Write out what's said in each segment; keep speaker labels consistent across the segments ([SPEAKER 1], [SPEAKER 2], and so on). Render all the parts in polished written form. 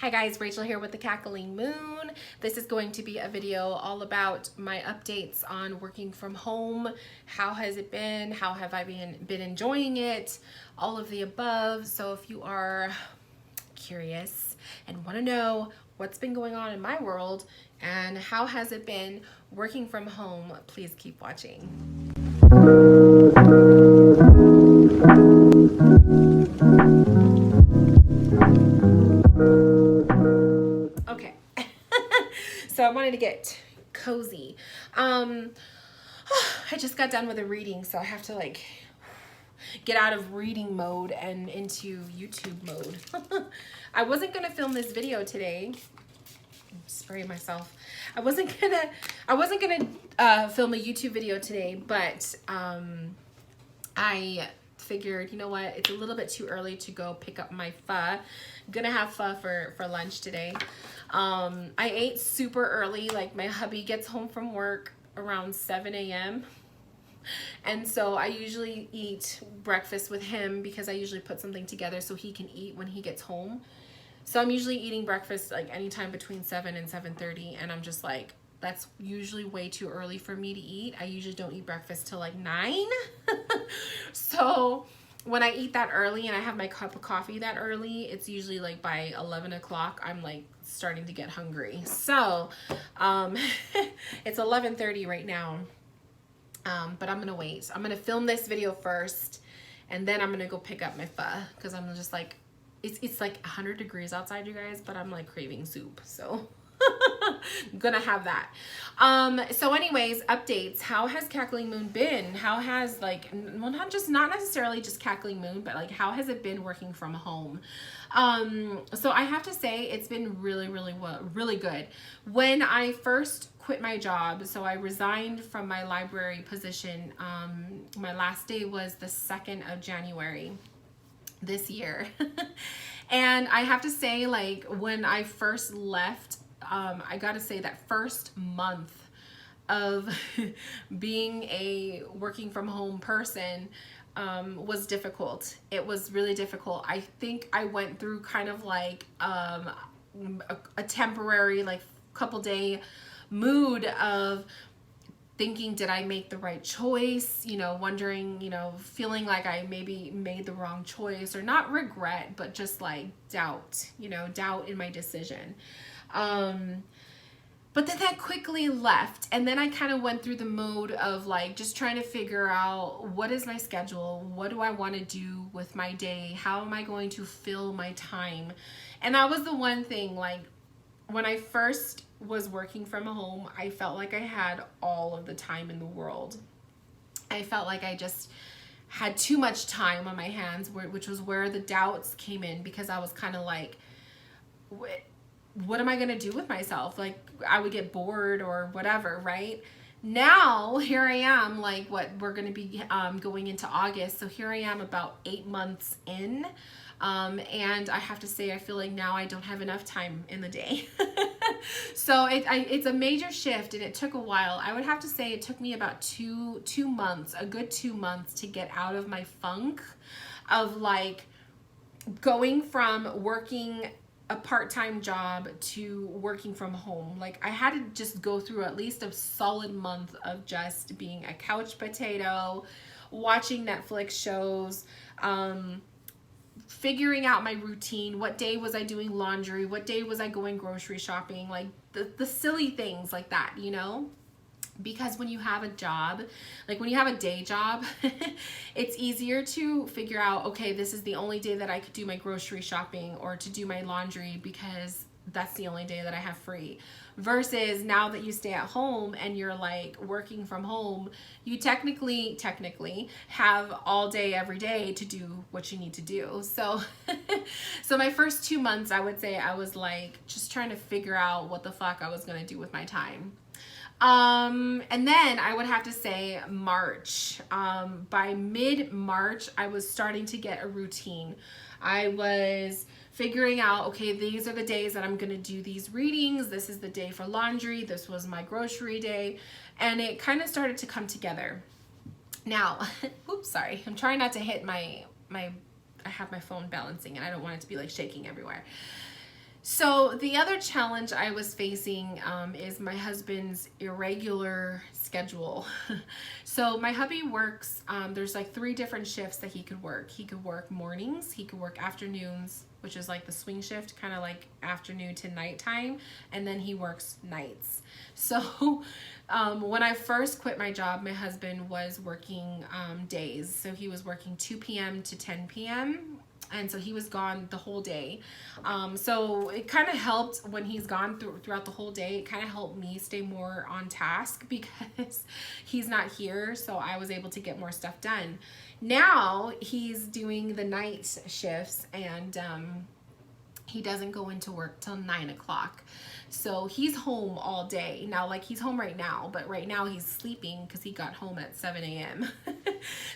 [SPEAKER 1] Hi guys, Rachel here with the Cackling Moon. This is going to be a video all about my updates on working from home. How has it been? How have I been enjoying it? All of the above. So if you are curious and want to know what's been going on in my world and how has it been working from home, please keep watching. Okay, so I wanted to get cozy. I just got done with a reading, so I have to like get out of reading mode and into YouTube mode. I wasn't gonna film this video today. Spray myself. I wasn't gonna film a YouTube video today, but I figured, you know what, it's a little bit too early to go pick up my pho. I'm gonna have pho for lunch today. I ate super early. Like, my hubby gets home from work around 7 a.m. and so I usually eat breakfast with him because I usually put something together so he can eat when he gets home. So I'm usually eating breakfast like anytime between 7 and 7:30, and I'm just like, that's usually way too early for me to eat. I usually don't eat breakfast till like 9. So when I eat that early and I have my cup of coffee that early, it's usually like by 11 o'clock, I'm like starting to get hungry. So it's 11:30 right now, but I'm gonna wait. I'm gonna film this video first, and then I'm gonna go pick up my pho because I'm just like, it's like 100 degrees outside, you guys, but I'm like craving soup, so I'm gonna have that. So anyways, updates. How has Cackling Moon been? How has, like, well, not necessarily just Cackling Moon, but like, how has it been working from home? So I have to say it's been really good. When I first quit my job, so I resigned from my library position, my last day was the 2nd of January this year. And I have to say, like, when I first left, I gotta say that first month of being a working from home person was difficult. It was really difficult. I think I went through kind of like a temporary, like, couple day mood of thinking, did I make the right choice? You know, wondering, you know, feeling like I maybe made the wrong choice, or not regret, but just like doubt, you know, doubt in my decision. But then that quickly left. And then I kind of went through the mode of like just trying to figure out, what is my schedule? What do I want to do with my day? How am I going to fill my time? And that was the one thing, like, when I first was working from home, I felt like I had all of the time in the world. I felt like I just had too much time on my hands, which was where the doubts came in, because I was kind of like, what am I going to do with myself? Like, I would get bored or whatever, right? Now, here I am, like, we're going to be going into August. So here I am about 8 months in. And I have to say, I feel like now I don't have enough time in the day. So it's a major shift, and it took a while. I would have to say it took me about two months, a good 2 months, to get out of my funk of like going from working a part-time job to working from home. Like, I had to just go through at least a solid month of just being a couch potato, watching Netflix shows, figuring out my routine. What day was I doing laundry? What day was I going grocery shopping? Like the silly things like that, you know? Because when you have a job, like when you have a day job, it's easier to figure out, okay, this is the only day that I could do my grocery shopping or to do my laundry, because that's the only day that I have free. Versus now that you stay at home and you're like working from home, you technically have all day every day to do what you need to do. So so my first 2 months, I would say I was like just trying to figure out what the fuck I was gonna do with my time. And then I would have to say March, by mid-March, I was starting to get a routine. I was figuring out, okay, these are the days that I'm going to do these readings. This is the day for laundry. This was my grocery day. And it kind of started to come together. Now, oops, sorry. I'm trying not to hit I have my phone balancing and I don't want it to be like shaking everywhere. So So the other challenge I was facing is my husband's irregular schedule. So my hubby works, there's like 3 different shifts that he could work. He could work mornings, he could work afternoons, which is like the swing shift, kind of like afternoon to nighttime, and then he works nights. So when I first quit my job, my husband was working days. So he was working 2 p.m. to 10 p.m. And so he was gone the whole day. So it kind of helped when he's gone throughout the whole day. It kind of helped me stay more on task because he's not here. So I was able to get more stuff done. Now he's doing the night shifts, and he doesn't go into work till 9 o'clock. So he's home all day. Now, like, he's home right now, but right now he's sleeping because he got home at 7 a.m.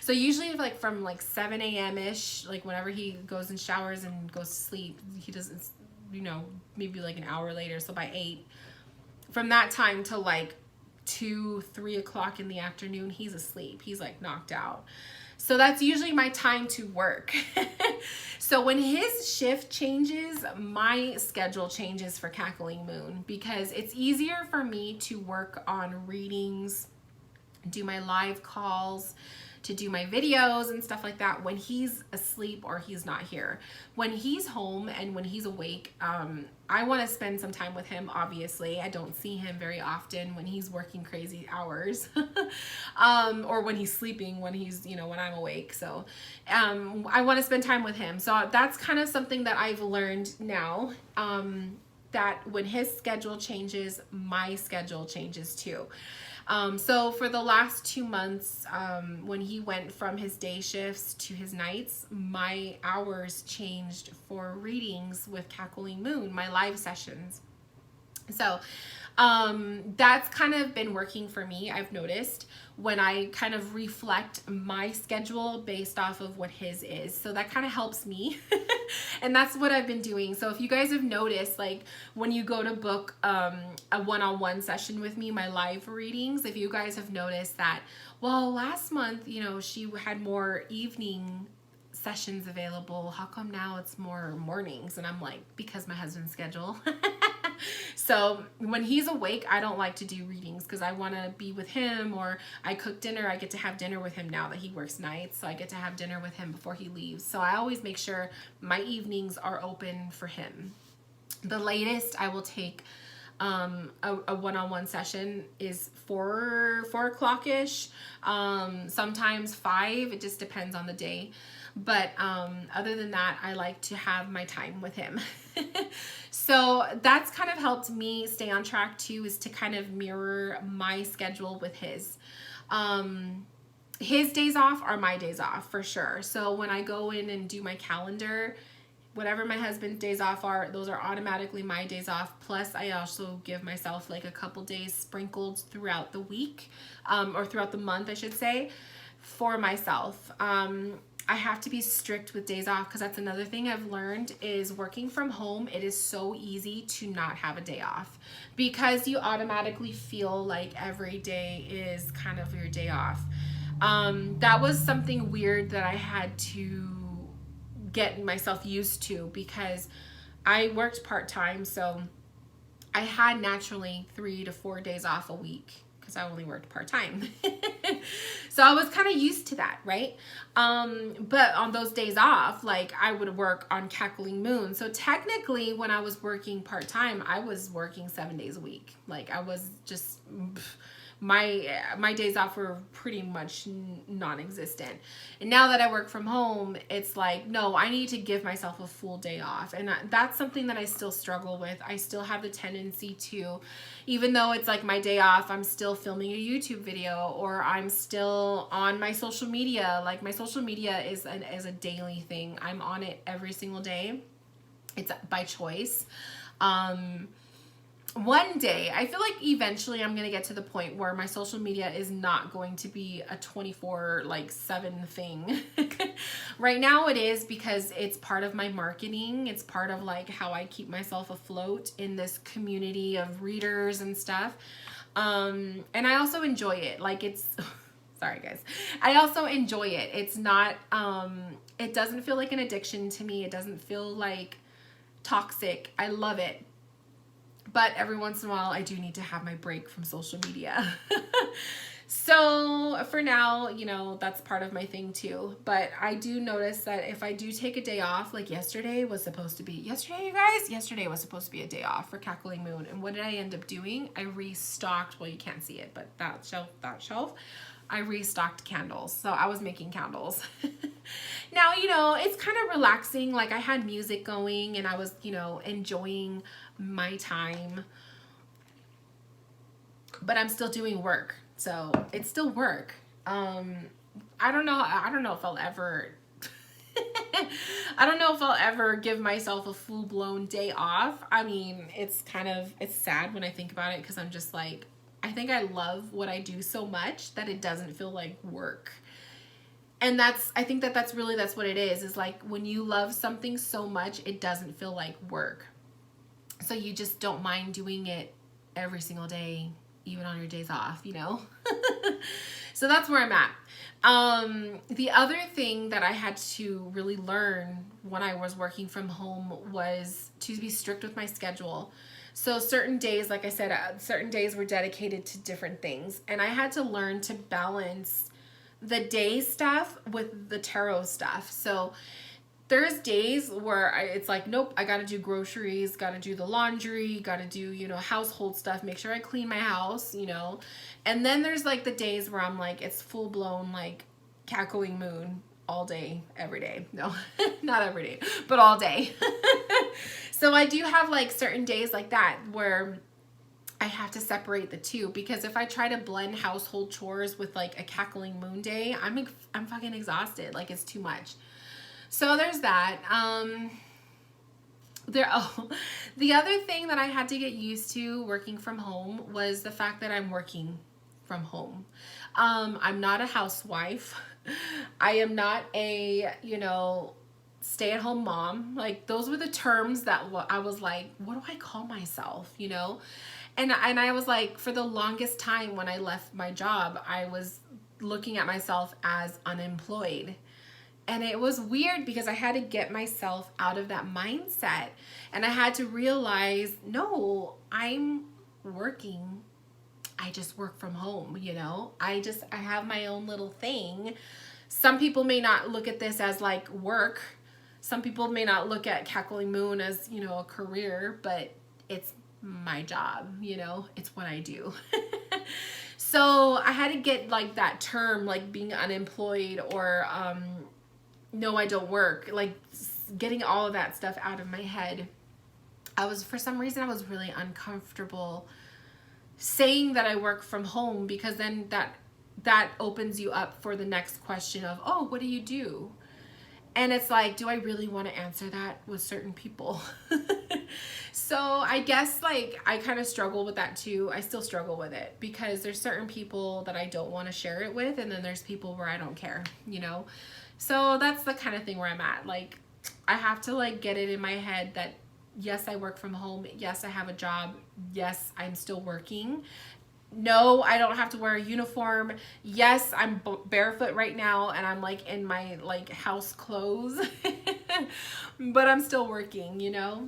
[SPEAKER 1] So usually like from like 7 a.m.-ish, like whenever he goes and showers and goes to sleep, he doesn't, you know, maybe like an hour later. So by 8, from that time to like 2, 3 o'clock in the afternoon, he's asleep. He's like knocked out. So that's usually my time to work. So when his shift changes, my schedule changes for Cackling Moon, because it's easier for me to work on readings, do my live calls, to do my videos and stuff like that when he's asleep or he's not here. When he's home and when he's awake, I want to spend some time with him. Obviously, I don't see him very often when he's working crazy hours, or when he's sleeping, when he's, you know, when I'm awake. So I want to spend time with him. So that's kind of something that I've learned now, that when his schedule changes, my schedule changes too. So for the last 2 months, when he went from his day shifts to his nights, my hours changed for readings with Cackling Moon, my live sessions. So that's kind of been working for me. I've noticed when I kind of reflect my schedule based off of what his is. So that kind of helps me. And that's what I've been doing. So if you guys have noticed, like when you go to book a one-on-one session with me, my live readings, if you guys have noticed that, well, last month, you know, she had more evening sessions available. How come now it's more mornings? And I'm like, because my husband's schedule. So when he's awake, I don't like to do readings because I want to be with him, or I cook dinner. I get to have dinner with him now that he works nights. So I get to have dinner with him before he leaves. So I always make sure my evenings are open for him. The latest I will take a one-on-one session is 4 o'clock-ish, sometimes 5. It just depends on the day. But other than that, I like to have my time with him. So that's kind of helped me stay on track too, is to kind of mirror my schedule with his. His days off are my days off for sure. So when I go in and do my calendar, whatever my husband's days off are, those are automatically my days off. Plus, I also give myself like a couple days sprinkled throughout the week, or throughout the month, I should say, for myself. I have to be strict with days off, because that's another thing I've learned is working from home. It is so easy to not have a day off because you automatically feel like every day is kind of your day off. That was something weird that I had to get myself used to, because I worked part-time, so I had naturally 3 to 4 days off a week because I only worked part-time. So I was kind of used to that, right? But on those days off, like I would work on Cackling Moon. So technically when I was working part-time, I was working 7 days a week. Like I was just, my days off were pretty much non-existent. And now that I work from home, it's like, no, I need to give myself a full day off. And that's something that I still struggle with. I still have the tendency to, even though it's like my day off, I'm still filming a YouTube video, or I'm still on my social media. Like my social media is a daily thing. I'm on it every single day. It's by choice. One day, I feel like eventually I'm going to get to the point where my social media is not going to be a 24/7 thing. Right now it is, because it's part of my marketing. It's part of like how I keep myself afloat in this community of readers and stuff. And I also enjoy it. Like it's, sorry guys. I also enjoy it. It's not, it doesn't feel like an addiction to me. It doesn't feel like toxic. I love it. But every once in a while, I do need to have my break from social media. So for now, you know, that's part of my thing too. But I do notice that if I do take a day off, like yesterday, you guys, yesterday was supposed to be a day off for Cackling Moon. And what did I end up doing? I restocked, well, you can't see it, but that shelf, I restocked candles. So I was making candles. Now, you know, it's kind of relaxing. Like I had music going and I was, you know, enjoying my time. But I'm still doing work. So it's still work. I don't know if I'll ever I don't know if I'll ever give myself a full-blown day off. I mean, it's sad when I think about it, because I'm just like, I think I love what I do so much that it doesn't feel like work. And I think that's what it is like when you love something so much, it doesn't feel like work. So you just don't mind doing it every single day, even on your days off, you know? So that's where I'm at. The other thing that I had to really learn when I was working from home was to be strict with my schedule. So certain days, like I said, certain days were dedicated to different things. And I had to learn to balance the day stuff with the tarot stuff. So there's days where it's like, nope, I got to do groceries, got to do the laundry, got to do, you know, household stuff, make sure I clean my house, you know. And then there's like the days where I'm like, it's full blown like Cackling Moon all day, every day. No, not every day, but all day. So I do have like certain days like that where I have to separate the two, because if I try to blend household chores with like a Cackling Moon day, I'm fucking exhausted. Like it's too much. So there's that. The other thing that I had to get used to working from home was the fact that I'm working from home. I'm not a housewife. I am not a, you know, stay-at-home mom. Like those were the terms that I was like, what do I call myself, you know? And I was like, for the longest time when I left my job, I was looking at myself as unemployed. And it was weird because I had to get myself out of that mindset. And I had to realize, no, I'm working. I just work from home, you know? I have my own little thing. Some people may not look at this as like work. Some people may not look at Cackling Moon as, you know, a career, but it's my job, you know? It's what I do. So I had to get like that term, like being unemployed or, no, I don't work, like getting all of that stuff out of my head. For some reason, I was really uncomfortable saying that I work from home, because then that opens you up for the next question of, oh, what do you do? And it's like, do I really want to answer that with certain people? So I guess like I kind of struggle with that too. I still struggle with it because there's certain people that I don't want to share it with. And then there's people where I don't care, you know? So that's the kind of thing where I'm at. Like, I have to like get it in my head that yes, I work from home. Yes, I have a job. Yes, I'm still working. No, I don't have to wear a uniform. Yes, I'm barefoot right now and I'm like in my like house clothes, but I'm still working, you know?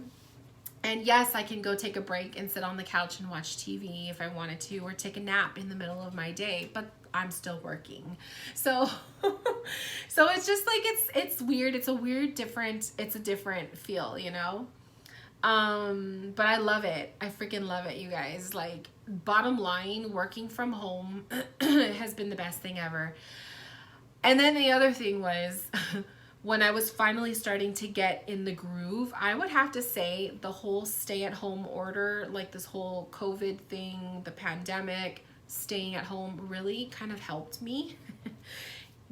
[SPEAKER 1] And yes, I can go take a break and sit on the couch and watch TV if I wanted to, or take a nap in the middle of my day, but I'm still working. So, so it's just like, it's weird. It's a different feel, you know? But I love it. I freaking love it, you guys. Like, bottom line, working from home has been the best thing ever. And then the other thing was when I was finally starting to get in the groove, I would have to say the whole stay-at-home order, like this whole COVID thing, the pandemic, staying at home really kind of helped me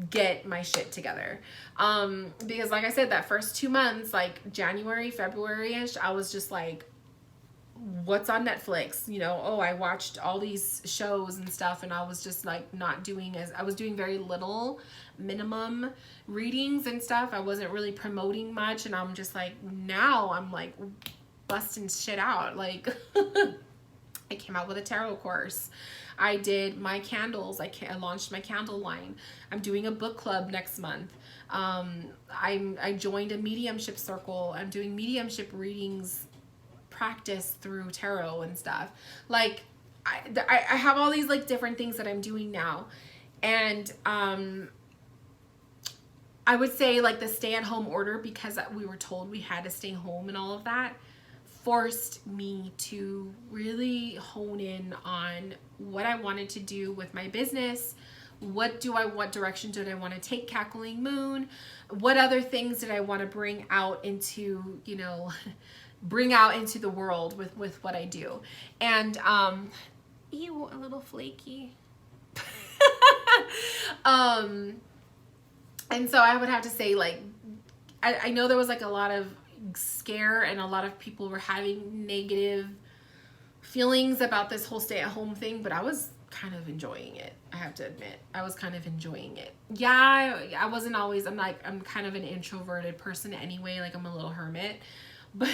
[SPEAKER 1] get my shit together. Because like I said, that first 2 months, like January, February-ish, I was just like, what's on Netflix? You know, oh, I watched all these shows and stuff, and I was just like I was doing very little, minimum readings and stuff. I wasn't really promoting much, and I'm just like, now I'm like busting shit out. Like, I came out with a tarot course. I did my candles. I launched my candle line. I'm doing a book club next month. I joined a mediumship circle. I'm doing mediumship readings practice through tarot and stuff. Like I have all these like different things that I'm doing now. And I would say like the stay-at-home order, because we were told we had to stay home and all of that, forced me to really hone in on what I wanted to do with my business. What direction did I want to take Cackling Moon? What other things did I want to bring out into, you know, bring out into the world with what I do? And ew, a little flaky. And so I would have to say, like, I know there was like a lot of scare and a lot of people were having negative feelings about this whole stay-at-home thing, but I was kind of enjoying it. I have to admit, I was kind of enjoying it. Yeah, I wasn't always, I'm kind of an introverted person anyway, like I'm a little hermit, but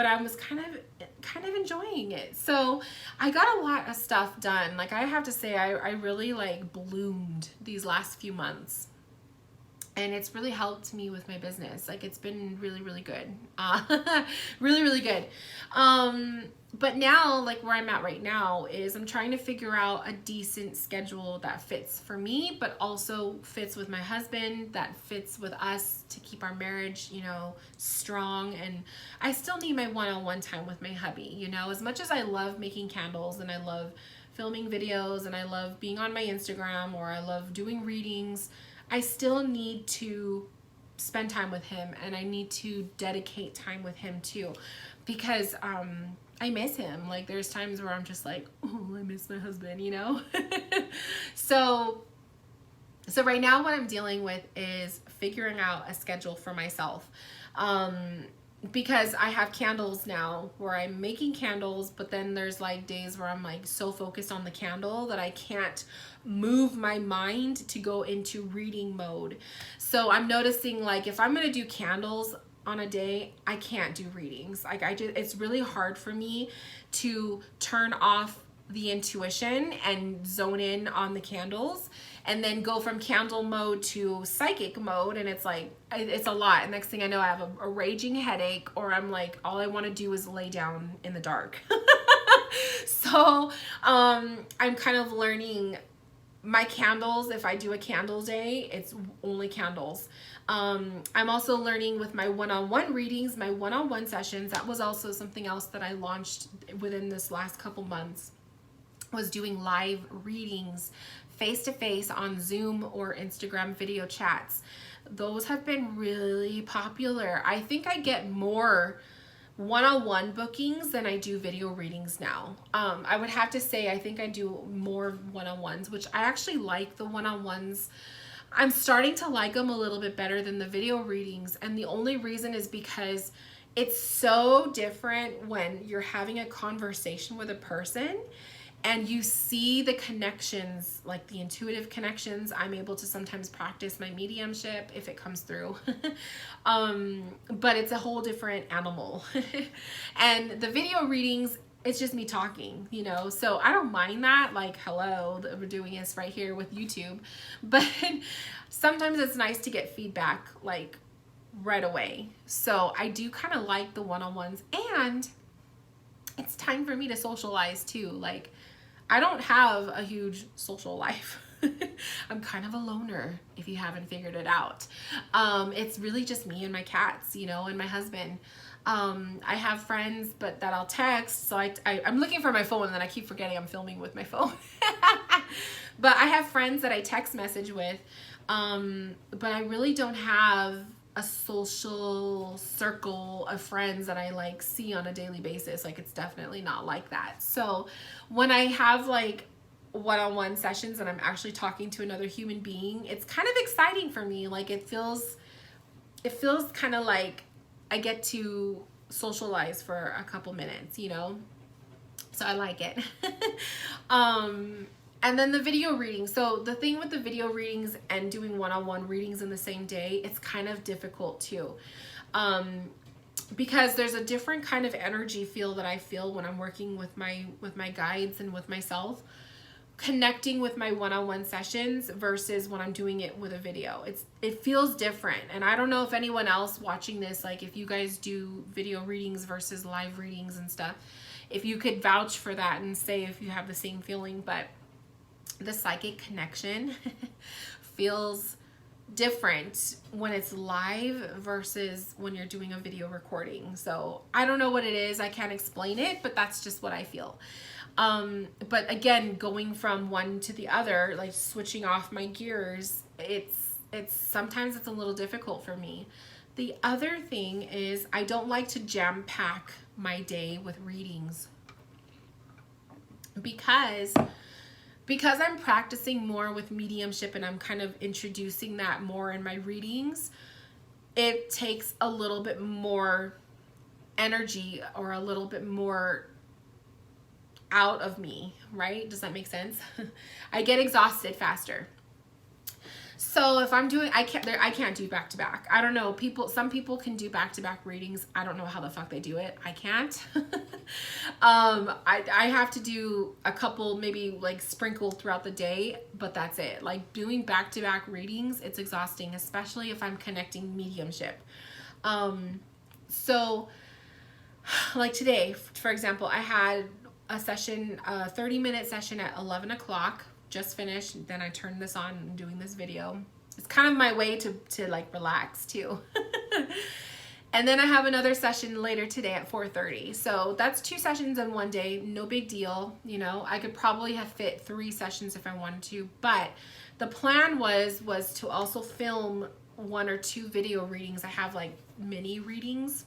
[SPEAKER 1] I was kind of enjoying it. So I got a lot of stuff done. Like, I have to say, I really like bloomed these last few months. And it's really helped me with my business. Like, it's been really, really good. Really, really good. But now, like, where I'm at right now is I'm trying to figure out a decent schedule that fits for me, but also fits with my husband, that fits with us to keep our marriage, you know, strong. And I still need my one-on-one time with my hubby, you know, as much as I love making candles and I love filming videos and I love being on my Instagram or I love doing readings, I still need to spend time with him, and I need to dedicate time with him too, because I miss him. Like, there's times where I'm just like, oh, I miss my husband, you know? So right now what I'm dealing with is figuring out a schedule for myself. Because I have candles now where I'm making candles, but then there's like days where I'm like so focused on the candle that I can't move my mind to go into reading mode. So I'm noticing, like, if I'm going to do candles on a day, I can't do readings. Like, it's really hard for me to turn off the intuition and zone in on the candles and then go from candle mode to psychic mode, and it's like, it's a lot. And next thing I know, I have a raging headache, or I'm like, all I want to do is lay down in the dark. So I'm kind of learning my candles. If I do a candle day, it's only candles. I'm also learning with my one-on-one readings, my one-on-one sessions. That was also something else that I launched within this last couple months, was doing live readings face-to-face on Zoom or Instagram video chats. Those have been really popular. I think I get more one-on-one bookings than I do video readings now. I would have to say, I think I do more one-on-ones, which I actually like the one-on-ones. I'm starting to like them a little bit better than the video readings. And the only reason is because it's so different when you're having a conversation with a person and you see the connections, like the intuitive connections. I'm able to sometimes practice my mediumship if it comes through. But it's a whole different animal. And the video readings, it's just me talking, you know? So I don't mind that. Like, hello, we're doing this right here with YouTube. But sometimes it's nice to get feedback, like, right away. So I do kind of like the one-on-ones, and it's time for me to socialize too. Like, I don't have a huge social life. I'm kind of a loner, if you haven't figured it out. It's really just me and my cats, you know, and my husband. I have friends, but that I'll text. So I'm looking for my phone, and then I keep forgetting I'm filming with my phone. But I have friends that I text message with, but I really don't have a social circle of friends that I like see on a daily basis. Like, it's definitely not like that. So when I have like one-on-one sessions and I'm actually talking to another human being, it's kind of exciting for me. Like, it feels kind of like I get to socialize for a couple minutes, you know? So I like it. And then the video reading. So the thing with the video readings and doing one-on-one readings in the same day, it's kind of difficult too. because there's a different kind of energy feel that I feel when I'm working with my guides and with myself, connecting with my one-on-one sessions versus when I'm doing it with a video. It feels different. And I don't know if anyone else watching this, like if you guys do video readings versus live readings and stuff, if you could vouch for that and say if you have the same feeling. But the psychic connection feels different when it's live versus when you're doing a video recording. So I don't know what it is. I can't explain it, but that's just what I feel. But again, going from one to the other, like switching off my gears, it's sometimes it's a little difficult for me. The other thing is I don't like to jam pack my day with readings because I'm practicing more with mediumship and I'm kind of introducing that more in my readings. It takes a little bit more energy or a little bit more out of me, right? Does that make sense? I get exhausted faster. So if I'm doing, I can't do back to back. I don't know. Some people can do back to back readings. I don't know how the fuck they do it. I can't. I have to do a couple, maybe like sprinkled throughout the day, but that's it. Like doing back to back readings, it's exhausting, especially if I'm connecting mediumship. So like today, for example, I had a session, a 30-minute session at 11 o'clock. Just finished. Then I turned this on and doing this video. It's kind of my way to like relax too. And then I have another session later today at 4:30. So that's 2 sessions in one day. No big deal. You know, I could probably have fit 3 sessions if I wanted to, but the plan was to also film 1 or 2 video readings. I have like mini readings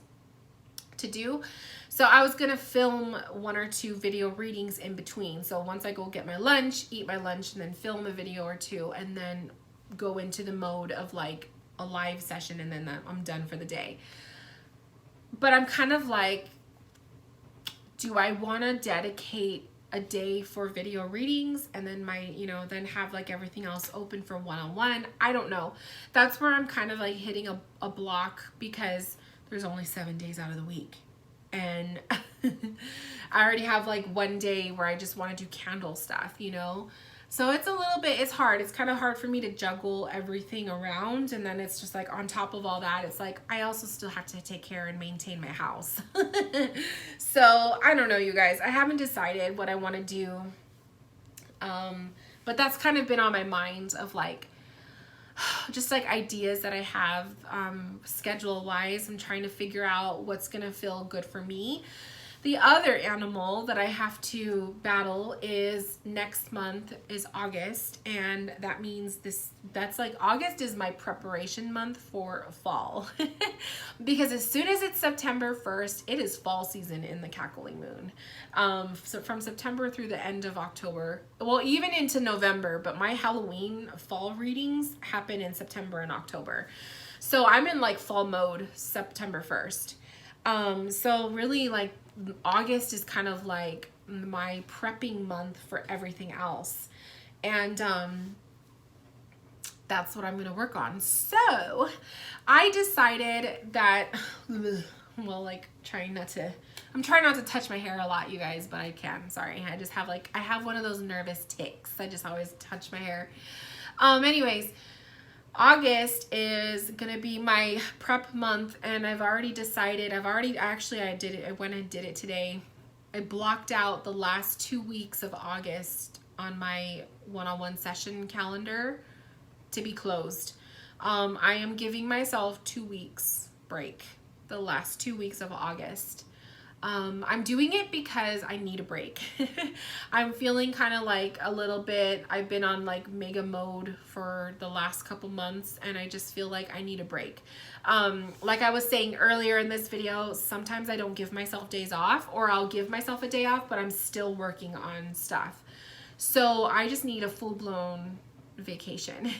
[SPEAKER 1] to do. So I was going to film 1 or 2 video readings in between. So once I go get my lunch, eat my lunch, and then film a video or 2, and then go into the mode of like a live session, and then I'm done for the day. But I'm kind of like, do I want to dedicate a day for video readings and then then have like everything else open for one-on-one? I don't know. That's where I'm kind of like hitting a block because there's only 7 days out of the week. And I already have like 1 day where I just want to do candle stuff, you know? So it's hard. It's kind of hard for me to juggle everything around. And then it's just like on top of all that, it's like, I also still have to take care and maintain my house. So I don't know, you guys, I haven't decided what I want to do. But that's kind of been on my mind of like, just like ideas that I have schedule wise. I'm trying to figure out what's gonna feel good for me. The other animal that I have to battle is next month is August, and that means that's like August is my preparation month for fall. Because as soon as it's September 1st, it is fall season in the Cackling Moon. So from September through the end of October, well, even into November, but my Halloween fall readings happen in September and October. So I'm in like fall mode September 1st. So really like August is kind of like my prepping month for everything else. And that's what I'm going to work on. So I decided that, well, like I'm trying not to touch my hair a lot, you guys, but I can. Sorry. I just have I have one of those nervous tics. I just always touch my hair. Anyways, August is going to be my prep month, and I've already decided, I did it, I went and did it today. I blocked out the last 2 weeks of August on my one-on-one session calendar to be closed. I am giving myself 2 weeks break, the last 2 weeks of August. I'm doing it because I need a break. I'm feeling kind of like a little bit, I've been on like mega mode for the last couple months, and I just feel like I need a break. Like I was saying earlier in this video, sometimes I don't give myself days off, or I'll give myself a day off, but I'm still working on stuff. So I just need a full-blown vacation.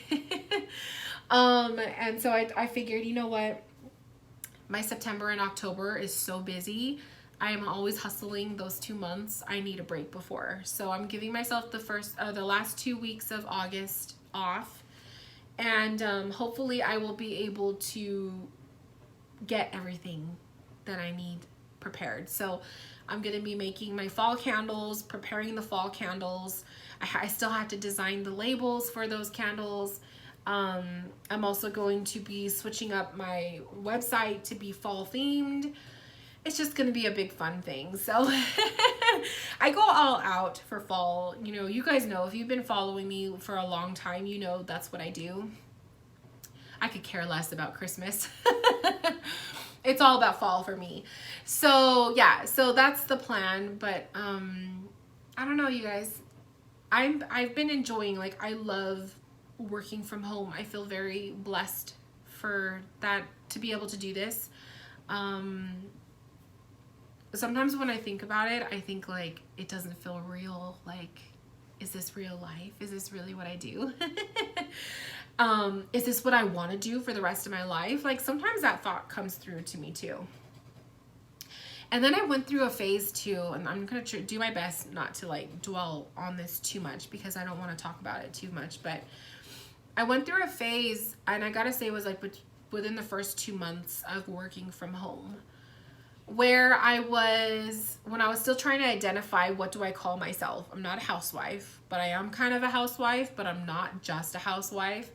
[SPEAKER 1] And so I figured, you know what? My September and October is so busy. I am always hustling those 2 months. I need a break before. So I'm giving myself the last 2 weeks of August off. And hopefully I will be able to get everything that I need prepared. So I'm going to be making my fall candles, preparing the fall candles. I still have to design the labels for those candles. I'm also going to be switching up my website to be fall themed. It's just going to be a big fun thing. So I go all out for fall. You know, you guys know, if you've been following me for a long time, you know that's what I do. I could care less about Christmas. It's all about fall for me. So yeah, so that's the plan. But I don't know, you guys. I've been enjoying, like, I love working from home. I feel very blessed for that, to be able to do this. Sometimes when I think about it, I think, like, it doesn't feel real. Like, is this real life? Is this really what I do? Is this what I want to do for the rest of my life? Like, sometimes that thought comes through to me too. And then I went through a phase too, and I'm going to do my best not to, like, dwell on this too much because I don't want to talk about it too much. But I went through a phase, and I got to say it was like within the first 2 months of working from home, where when I was still trying to identify, what do I call myself? I'm not a housewife, but I am kind of a housewife, but I'm not just a housewife.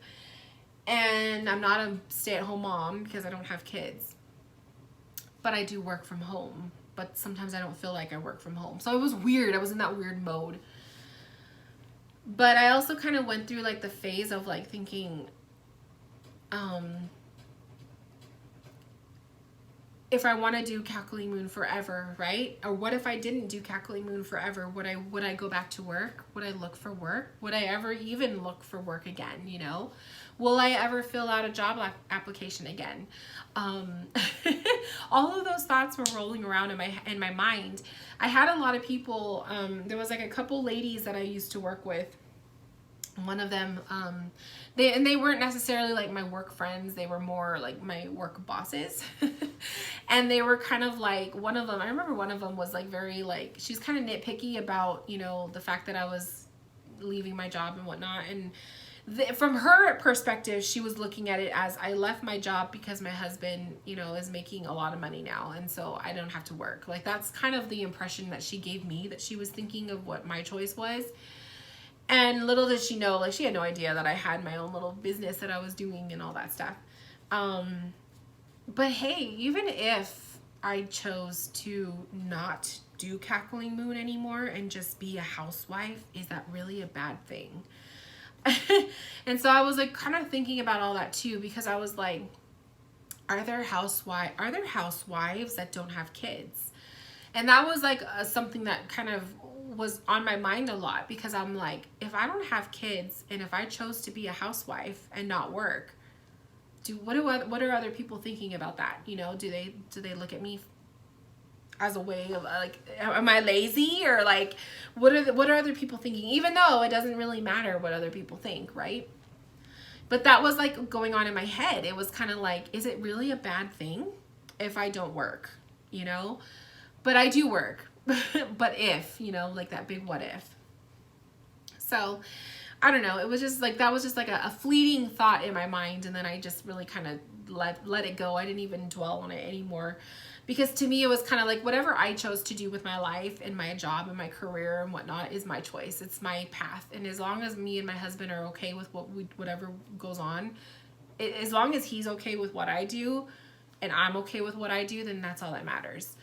[SPEAKER 1] And I'm not a stay-at-home mom because I don't have kids. But I do work from home. But sometimes I don't feel like I work from home. So it was weird. I was in that weird mode. But I also kind of went through, like, the phase of, like, thinking, if I want to do Cackling Moon forever, right? Or what if I didn't do Cackling Moon forever? Would I go back to work? Would I look for work? Would I ever even look for work again, you know? Will I ever fill out a job application again? All of those thoughts were rolling around in my mind. I had a lot of people, there was, like, a couple ladies that I used to work with. One of them, they weren't necessarily, like, my work friends. They were more like my work bosses. And they were kind of like, one of them, I remember one of them was, like, very, like, she's kind of nitpicky about, you know, the fact that I was leaving my job and whatnot. And from her perspective, she was looking at it as, I left my job because my husband, you know, is making a lot of money now, and so I don't have to work. Like, that's kind of the impression that she gave me, that she was thinking of what my choice was. And little did she know, like, she had no idea that I had my own little business that I was doing and all that stuff. But hey, even if I chose to not do Cackling Moon anymore and just be a housewife, is that really a bad thing? And so I was, like, kind of thinking about all that too, because I was like, are there housewives that don't have kids? And that was, like, something that kind of was on my mind a lot, because I'm like, if I don't have kids and if I chose to be a housewife and not work, what are other people thinking about that? You know, do they look at me as a way of, like, am I lazy, or, like, what are other people thinking? Even though it doesn't really matter what other people think, right? But that was, like, going on in my head. It was kind of like, is it really a bad thing if I don't work? You know, but I do work. But if, you know, like, that big what if. So I don't know, it was just like, that was just like a fleeting thought in my mind, and then I just really kind of let it go. I didn't even dwell on it anymore, because to me it was kind of like, whatever I chose to do with my life and my job and my career and whatnot is my choice. It's my path, and as long as me and my husband are okay with whatever goes on, as long as he's okay with what I do and I'm okay with what I do, then that's all that matters.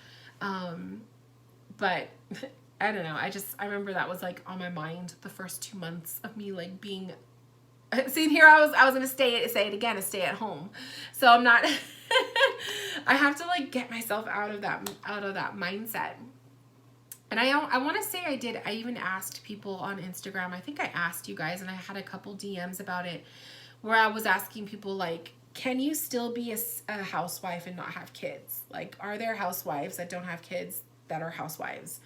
[SPEAKER 1] But I don't know. I remember that was, like, on my mind the first 2 months of me, like, being, see, here I was going to say it again, a stay at home. So I'm not, I have to, like, get myself out of that mindset. And I want to say I even asked people on Instagram. I think I asked you guys, and I had a couple DMs about it, where I was asking people, like, can you still be a housewife and not have kids? Like, are there housewives that don't have kids that are housewives?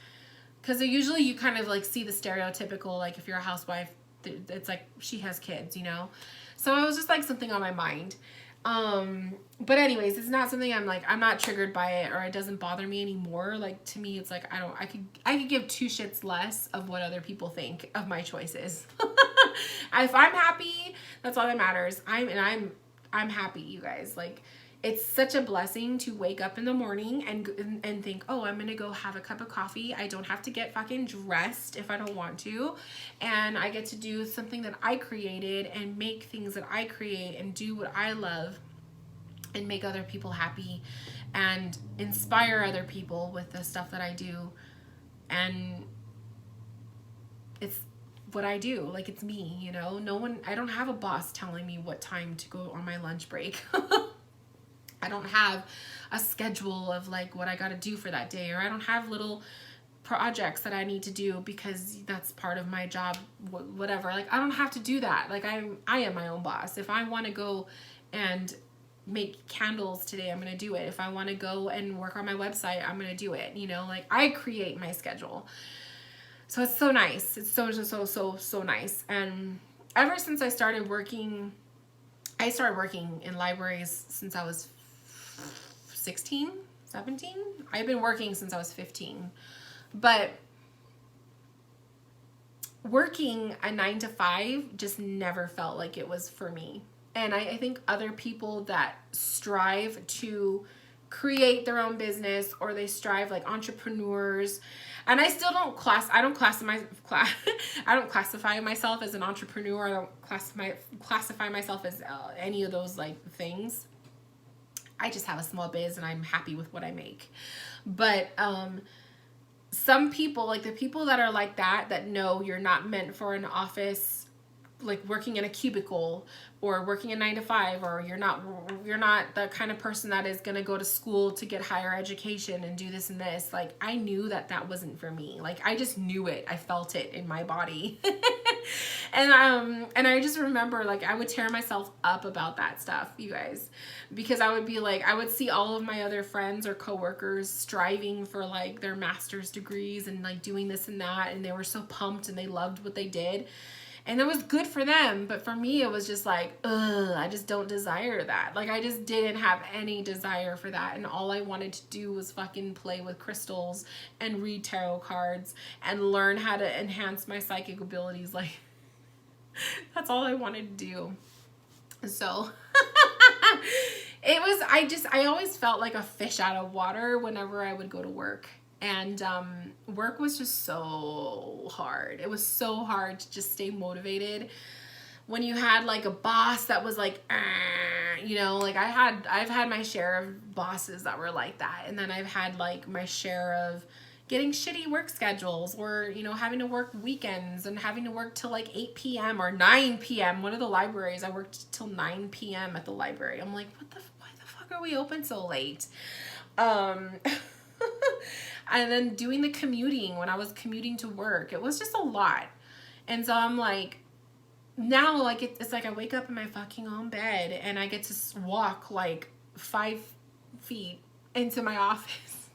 [SPEAKER 1] Because usually you kind of, like, see the stereotypical, like, if you're a housewife, it's like she has kids, you know? So it was just, like, something on my mind. But anyways, it's not something I'm not triggered by it, or it doesn't bother me anymore. Like, to me, it's like, I could give two shits less of what other people think of my choices. If I'm happy, that's all that matters. I'm happy, you guys. Like, it's such a blessing to wake up in the morning and think, oh, I'm gonna go have a cup of coffee. I don't have to get fucking dressed if I don't want to, and I get to do something that I created and make things that I create and do what I love and make other people happy and inspire other people with the stuff that I do. And it's what I do. Like, it's me, you know. I don't have a boss telling me what time to go on my lunch break. I don't have a schedule of like what I got to do for that day, or I don't have little projects that I need to do because that's part of my job, whatever. Like, I don't have to do that. Like, I am my own boss. If I want to go and make candles today, I'm going to do it. If I want to go and work on my website, I'm going to do it. You know, like, I create my schedule. So it's so nice. It's so nice. And ever since I started working in libraries since I was 16, 17. I've been working since I was 15. But working a 9 to 5 just never felt like it was for me. And I think other people that strive to create their own business, or they strive like entrepreneurs, and I still don't I don't classify myself as an entrepreneur. I don't classify myself as any of those like things. I just have a small biz and I'm happy with what I make. But some people, like the people that are like that know you're not meant for an office, like working in a cubicle or working a 9 to 5, or you're not the kind of person that is going to go to school to get higher education and do this and this. Like, I knew that wasn't for me. Like, I just knew it. I felt it in my body. And I just remember, like, I would tear myself up about that stuff, you guys, because I would be like, I would see all of my other friends or coworkers striving for like their master's degrees and like doing this and that, and they were so pumped and they loved what they did. And it was good for them, but for me, it was just like, I just don't desire that. Like, I just didn't have any desire for that. And all I wanted to do was fucking play with crystals and read tarot cards and learn how to enhance my psychic abilities. Like, that's all I wanted to do. So I always felt like a fish out of water whenever I would go to work. And work was just so hard. It was so hard to just stay motivated when you had like a boss that was like, you know, like I've had my share of bosses that were like that. And then I've had like my share of getting shitty work schedules, or, you know, having to work weekends and having to work till like 8 p.m. or 9 p.m. One of the libraries, I worked till 9 p.m. at the library. I'm like, why the fuck are we open so late? And then doing the commuting when I was commuting to work, it was just a lot. And so I'm like, now, like, it's like I wake up in my fucking own bed and I get to walk like 5 feet into my office.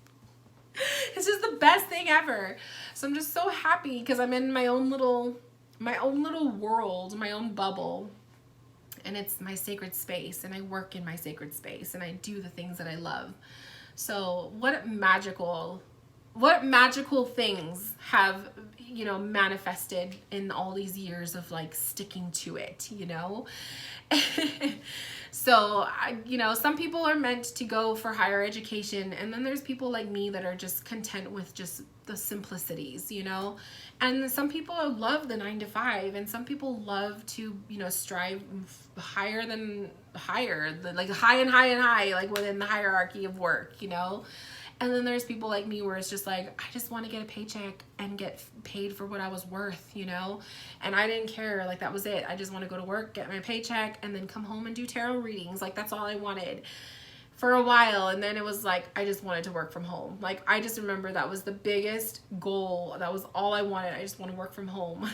[SPEAKER 1] It's just the best thing ever. So I'm just so happy because I'm in my own little world, my own bubble. And it's my sacred space, and I work in my sacred space, and I do the things that I love. So what magical things have, you know, manifested in all these years of like sticking to it, you know? So, you know, some people are meant to go for higher education, and then there's people like me that are just content with just the simplicities, you know? And some people love the 9 to 5, and some people love to, you know, strive higher, like high and high and high, like within the hierarchy of work, you know? And then there's people like me where it's just like, I just want to get a paycheck and get paid for what I was worth, you know? And I didn't care. Like, that was it. I just want to go to work, get my paycheck, and then come home and do tarot readings. Like, that's all I wanted for a while. And then it was like, I just wanted to work from home. Like, I just remember that was the biggest goal. That was all I wanted. I just want to work from home.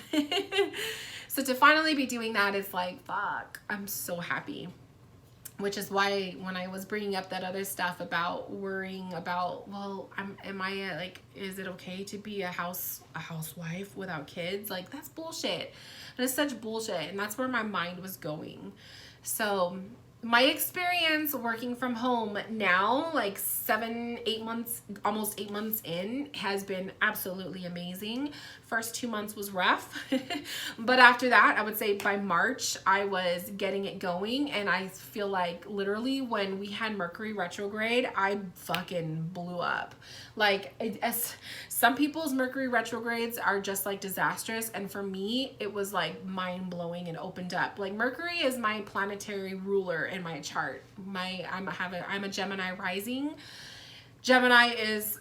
[SPEAKER 1] So to finally be doing that is like, fuck, I'm so happy. Which is why when I was bringing up that other stuff about worrying about, well, is it okay to be a housewife without kids? Like, that's bullshit. That is such bullshit. And that's where my mind was going. So my experience working from home now, like 7-8 months, almost 8 months in, has been absolutely amazing. First 2 months was rough, but after that, I would say by March, I was getting it going, and I feel like literally when we had Mercury retrograde, I fucking blew up. Like, as some people's Mercury retrogrades are just like disastrous, and for me, it was like mind-blowing and opened up. Like, Mercury is my planetary ruler in my chart. I'm a Gemini rising. Gemini is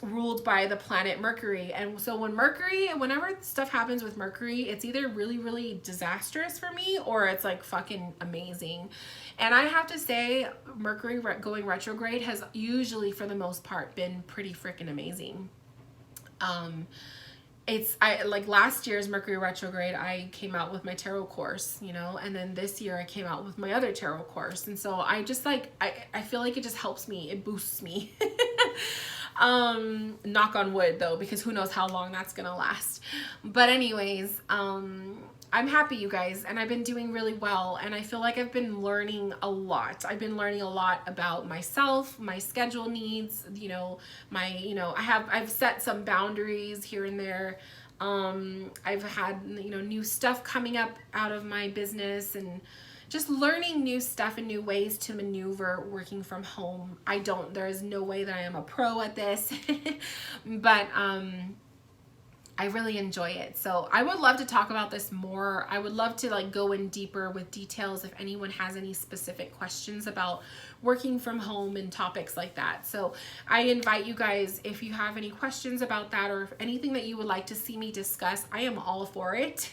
[SPEAKER 1] ruled by the planet Mercury. And so whenever stuff happens with Mercury, it's either really, really disastrous for me or it's like fucking amazing. And I have to say, Mercury going retrograde has usually, for the most part, been pretty freaking amazing. I like last year's Mercury retrograde, I came out with my tarot course, you know, and then this year I came out with my other tarot course. And so I just like, I feel like it just helps me. It boosts me. Knock on wood though, because who knows how long that's going to last. But anyways, I'm happy, you guys, and I've been doing really well, and I feel like I've been learning a lot. I've been learning a lot about myself, my schedule needs, you know, I've set some boundaries here and there. I've had, you know, new stuff coming up out of my business, and just learning new stuff and new ways to maneuver working from home. There is no way that I am a pro at this, but, I really enjoy it. So I would love to talk about this more. I would love to like go in deeper with details if anyone has any specific questions about working from home and topics like that. So I invite you guys, if you have any questions about that or anything that you would like to see me discuss, I am all for it.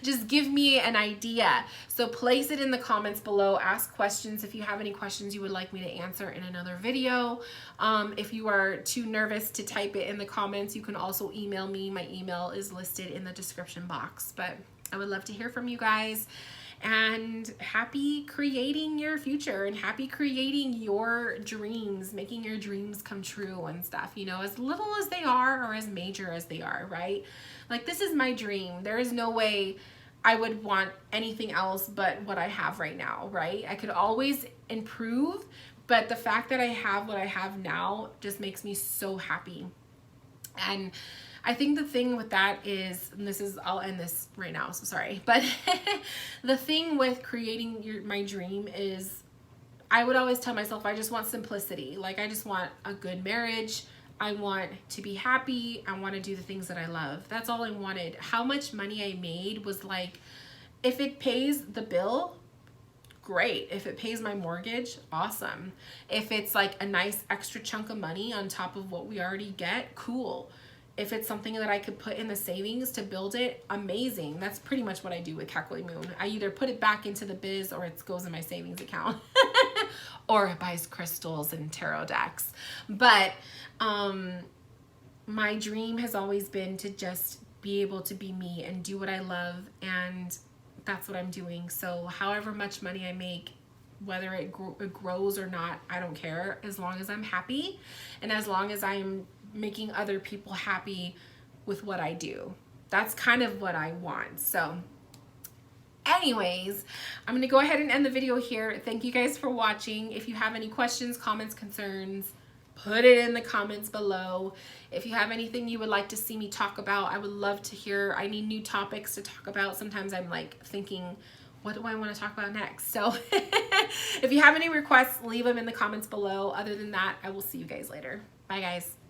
[SPEAKER 1] Just give me an idea. So place it in the comments below. Ask questions if you have any questions you would like me to answer in another video. If you are too nervous to type it in the comments, you can also email me. My email is listed in the description box. But I would love to hear from you guys. And happy creating your future and happy creating your dreams, making your dreams come true and stuff, you know, as little as they are or as major as they are, right? Like, this is my dream. There is no way I would want anything else but what I have right now, right? I could always improve, but the fact that I have what I have now just makes me so happy. And I think the thing with that is, and I'll end this right now, so sorry, but the thing with creating my dream is, I would always tell myself, I just want simplicity. Like, I just want a good marriage. I want to be happy. I want to do the things that I love. That's all I wanted. How much money I made was like, if it pays the bill, great. If it pays my mortgage, awesome. If it's like a nice extra chunk of money on top of what we already get, cool. If it's something that I could put in the savings to build it, amazing. That's pretty much what I do with Kakui Moon. I either put it back into the biz or it goes in my savings account. Or it buys crystals and tarot decks. But my dream has always been to just be able to be me and do what I love, and that's what I'm doing. So however much money I make, whether it grows or not, I don't care, as long as I'm happy and as long as I'm making other people happy with what I do. That's kind of what I want. So anyways, I'm going to go ahead and end the video here. Thank you guys for watching. If you have any questions, comments, concerns, put it in the comments below. If you have anything you would like to see me talk about, I would love to hear. I need new topics to talk about. Sometimes I'm like thinking, what do I want to talk about next? So if you have any requests, leave them in the comments below. Other than that, I will see you guys later. Bye guys.